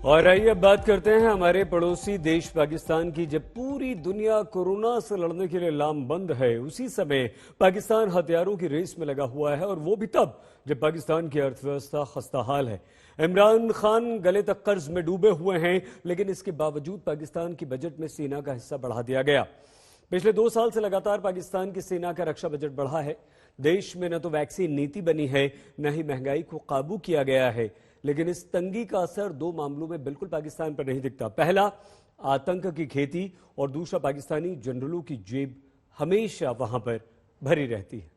और आइए अब बात करते हैं हमारे पड़ोसी देश पाकिस्तान की। जब पूरी दुनिया कोरोना से लड़ने के लिए लामबंद है, उसी समय पाकिस्तान हथियारों की रेस में लगा हुआ है, और वो भी तब जब पाकिस्तान की अर्थव्यवस्था खस्ताहाल है। इमरान खान गले तक कर्ज में डूबे हुए हैं, लेकिन इसके बावजूद पाकिस्तान की बजट में सेना का हिस्सा बढ़ा दिया गया। पिछले 2 साल से लगातार पाकिस्तान की सेना का रक्षा बजट बढ़ा है। देश में न तो वैक्सीन नीति बनी है, न ही महंगाई को काबू किया गया है। लेकिन इस तंगी का असर 2 मामलों में बिल्कुल पाकिस्तान पर नहीं दिखता। पहला, आतंक की खेती, और दूसरा, पाकिस्तानी जनरलों की जेब हमेशा वहां पर भरी रहती है।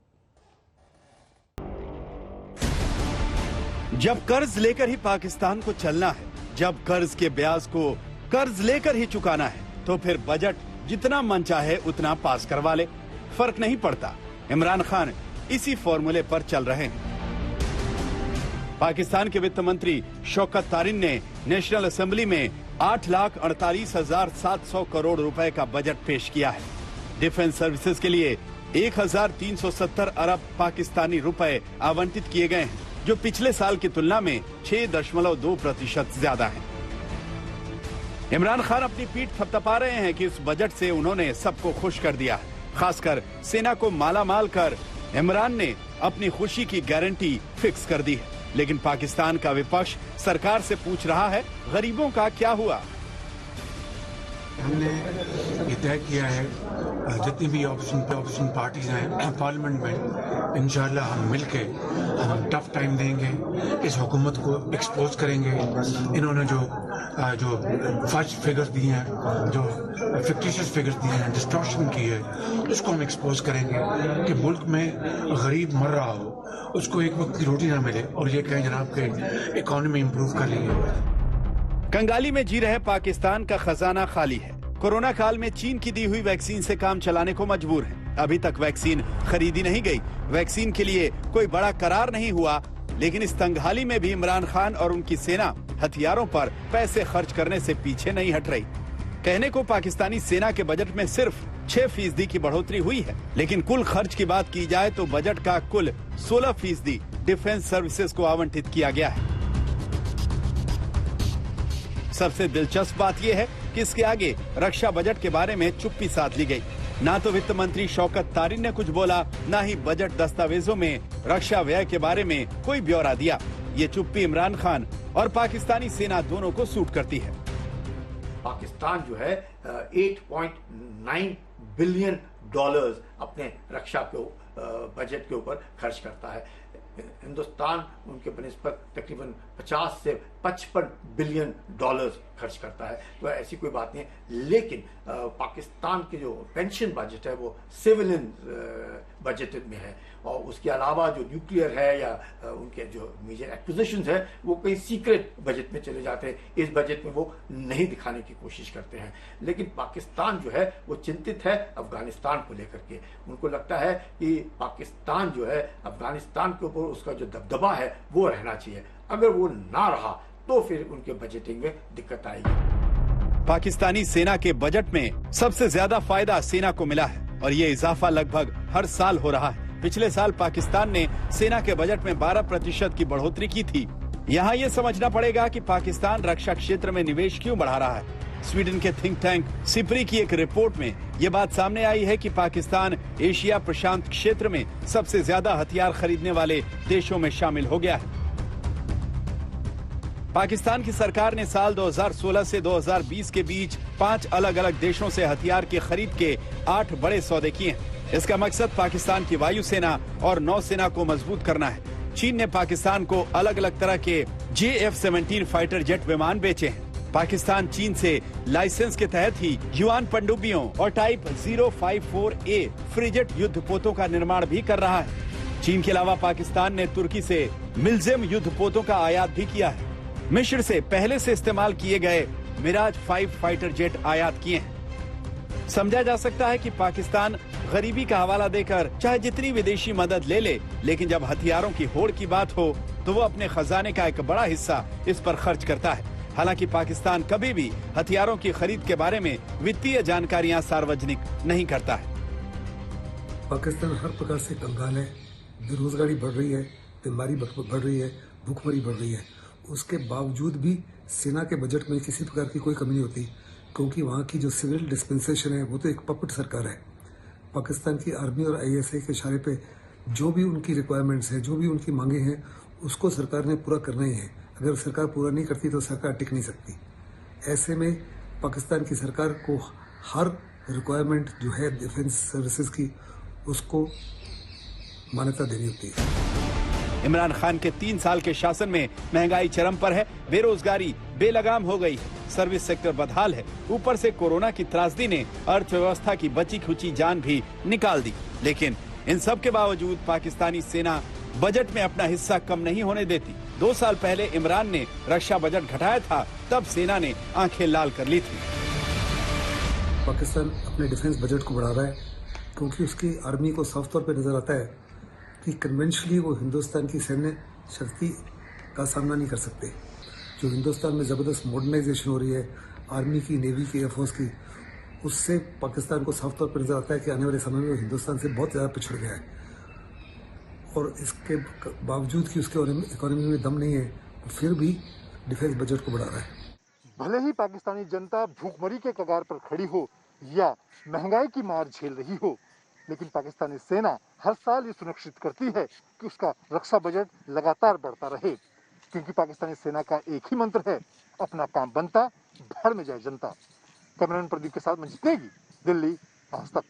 जब कर्ज लेकर ही पाकिस्तान को चलना है, जब कर्ज के ब्याज को कर्ज लेकर ही चुकाना है, तो फिर बजट जितना मन चाहे उतना पास करवा ले, फर्क नहीं पड़ता। इमरान खान इसी फॉर्मूले पर चल रहे हैं। पाकिस्तान के वित्त मंत्री शौकत तारिन ने नेशनल असेंबली में 8,48,700 करोड़ रुपए का बजट पेश किया है। डिफेंस सर्विसेज के लिए 1,370 अरब पाकिस्तानी रुपए आवंटित किए गए हैं, जो पिछले साल की तुलना में 6.2% ज्यादा है। इमरान खान अपनी पीठ थपथपा रहे हैं कि इस बजट से उन्होंने सबको खुश कर दिया। खासकर सेना को मालामाल कर इमरान ने अपनी खुशी की गारंटी फिक्स कर दी है। लेकिन पाकिस्तान का विपक्ष सरकार से पूछ रहा है, गरीबों का क्या हुआ? हमने ये तय किया है, जितनी भी ऑपोजिशन पार्टीज हैं पार्लियामेंट में, इंशाल्लाह हम मिलके हम टफ टाइम देंगे, इस हुकूमत को एक्सपोज करेंगे। इन्होंने जो फर्स्ट फिगर्स दिए हैं, जो फिक्टिशियस फिगर्स दिए हैं, डिस्टॉर्शन की है, उसको हम एक्सपोज करेंगे कि मुल्क में गरीब मर रहा हो, उसको एक वक्त की रोटी ना मिले, और ये कहें जनाब के इकोनॉमी इंप्रूव कर ली है। कंगाली में जी रहे पाकिस्तान का खजाना खाली है। कोरोना काल में चीन की दी हुई वैक्सीन से काम चलाने को मजबूर है। अभी तक वैक्सीन खरीदी नहीं गई, वैक्सीन के लिए कोई बड़ा करार नहीं हुआ। लेकिन इस तंगहाली में भी इमरान खान और उनकी सेना हथियारों पर पैसे खर्च करने से पीछे नहीं हट रही। कहने को पाकिस्तानी सेना के बजट में सिर्फ 6% की बढ़ोतरी हुई है, लेकिन कुल खर्च की बात की जाए तो बजट का कुल 16% डिफेंस सर्विसेज को आवंटित किया गया है। सबसे दिलचस्प बात यह है कि इसके आगे रक्षा बजट के बारे में चुप्पी साध ली गई। ना तो वित्त मंत्री शौकत तारिन ने कुछ बोला, ना ही बजट दस्तावेजों में रक्षा व्यय के बारे में कोई ब्यौरा दिया। ये चुप्पी इमरान खान और पाकिस्तानी सेना दोनों को सूट करती है। पाकिस्तान जो है 8.9 बिलियन डॉलर्स अपने रक्षा के बजट के ऊपर खर्च करता है। हिंदुस्तान उनके बनिस्बत तकरीबन 50 से 55 बिलियन डॉलर्स खर्च करता है, तो ऐसी कोई बात नहीं है। लेकिन पाकिस्तान के जो पेंशन बजट है वो सिविलियन बजट में है, और उसके अलावा जो न्यूक्लियर है या उनके जो मेजर एक्विजिशंस है वो कहीं सीक्रेट बजट में चले जाते हैं। इस बजट में वो नहीं दिखाने की कोशिश करते हैं। लेकिन पाकिस्तान जो है वो चिंतित है अफगानिस्तान को लेकर के। उनको लगता है कि पाकिस्तान जो है अफगानिस्तान के ऊपर उसका जो दबदबा है वो रहना चाहिए। अगर वो ना रहा तो फिर उनके बजटिंग में दिक्कत आएगी। पाकिस्तानी सेना के बजट में सबसे ज्यादा फायदा सेना को मिला है, और ये इजाफा लगभग हर साल हो रहा है। पिछले साल पाकिस्तान ने सेना के बजट में 12% की बढ़ोतरी की थी। यहाँ ये समझना पड़ेगा कि पाकिस्तान रक्षा क्षेत्र में निवेश क्यों बढ़ा रहा है। स्वीडन के थिंक टैंक सिप्री की एक रिपोर्ट में ये बात सामने आई है कि पाकिस्तान एशिया प्रशांत क्षेत्र में सबसे ज्यादा हथियार खरीदने वाले देशों में शामिल हो गया है। पाकिस्तान की सरकार ने साल 2016 से 2020 के बीच 5 अलग अलग देशों से हथियार की खरीद के 8 बड़े सौदे किए हैं। इसका मकसद पाकिस्तान की वायुसेना और नौसेना को मजबूत करना है। चीन ने पाकिस्तान को अलग अलग तरह के JF-17 फाइटर जेट विमान बेचे हैं। पाकिस्तान चीन से लाइसेंस के तहत ही युआन पनडुब्बियों और टाइप 054A फ्रिजेट युद्धपोतों का निर्माण भी कर रहा है। चीन के अलावा पाकिस्तान ने तुर्की से मिल्जेम युद्धपोतों का आयात भी किया है। मिस्र से पहले से इस्तेमाल किए गए मिराज 5 फाइटर जेट आयात किए हैं। समझा जा सकता है कि पाकिस्तान गरीबी का हवाला देकर चाहे जितनी विदेशी मदद ले ले, लेकिन जब हथियारों की होड़ की बात हो तो वो अपने खजाने का एक बड़ा हिस्सा इस पर खर्च करता है। हालांकि पाकिस्तान कभी भी हथियारों की खरीद के बारे में वित्तीय जानकारियां सार्वजनिक नहीं करता है। पाकिस्तान हर प्रकार से कंगाल है, बेरोजगारी बढ़ रही है, बीमारी बढ़ रही है, भूखमरी बढ़ रही है। उसके बावजूद भी सेना के बजट में किसी प्रकार की कोई कमी नहीं होती, क्योंकि वहाँ की जो सिविल डिस्पेंसेशन है वो तो एक पपेट सरकार है। पाकिस्तान की आर्मी और आईएसआई के इशारे पे जो भी उनकी रिक्वायरमेंट्स हैं, जो भी उनकी मांगे हैं, उसको सरकार ने पूरा करना ही है। अगर सरकार पूरा नहीं करती तो सरकार टिक नहीं सकती। ऐसे में पाकिस्तान की सरकार को हर रिक्वायरमेंट जो है डिफेंस सर्विसेज की, उसको मान्यता देनी होती है। इमरान खान के 3 साल के शासन में महंगाई चरम पर है, बेरोजगारी बेलगाम हो गई है, सर्विस सेक्टर बदहाल है, ऊपर से कोरोना की त्रासदी ने अर्थव्यवस्था की बची खुची जान भी निकाल दी। लेकिन इन सब के बावजूद पाकिस्तानी सेना बजट में अपना हिस्सा कम नहीं होने देती। 2 साल पहले इमरान ने रक्षा बजट घटाया था, तब सेना ने आंखें लाल कर ली थी। पाकिस्तान अपने डिफेंस बजट को बढ़ा रहा है क्योंकि उसकी आर्मी को साफ तौर पर नजर आता है कि कन्वेंशनली वो हिंदुस्तान की सैन्य शक्ति का सामना नहीं कर सकते। जो हिंदुस्तान में ज़बरदस्त मॉडर्नाइजेशन हो रही है आर्मी की, नेवी की, एयरफोर्स की, उससे पाकिस्तान को साफ तौर पर नजर आता है कि आने वाले समय में वो हिंदुस्तान से बहुत ज़्यादा पिछड़ गया है। और इसके बावजूद कि उसके इकोनॉमी में दम नहीं है, वो फिर भी डिफेंस बजट को बढ़ा रहा है। भले ही पाकिस्तानी जनता भूखमरी के कगार पर खड़ी हो या महंगाई की मार झेल रही हो, लेकिन पाकिस्तानी सेना हर साल ये सुनिश्चित करती है कि उसका रक्षा बजट लगातार बढ़ता रहे, क्योंकि पाकिस्तानी सेना का एक ही मंत्र है, अपना काम बनता, भाड़ में जाए जनता। कैमरामैन प्रदीप के साथ मंजित नेगी, दिल्ली, आज तक।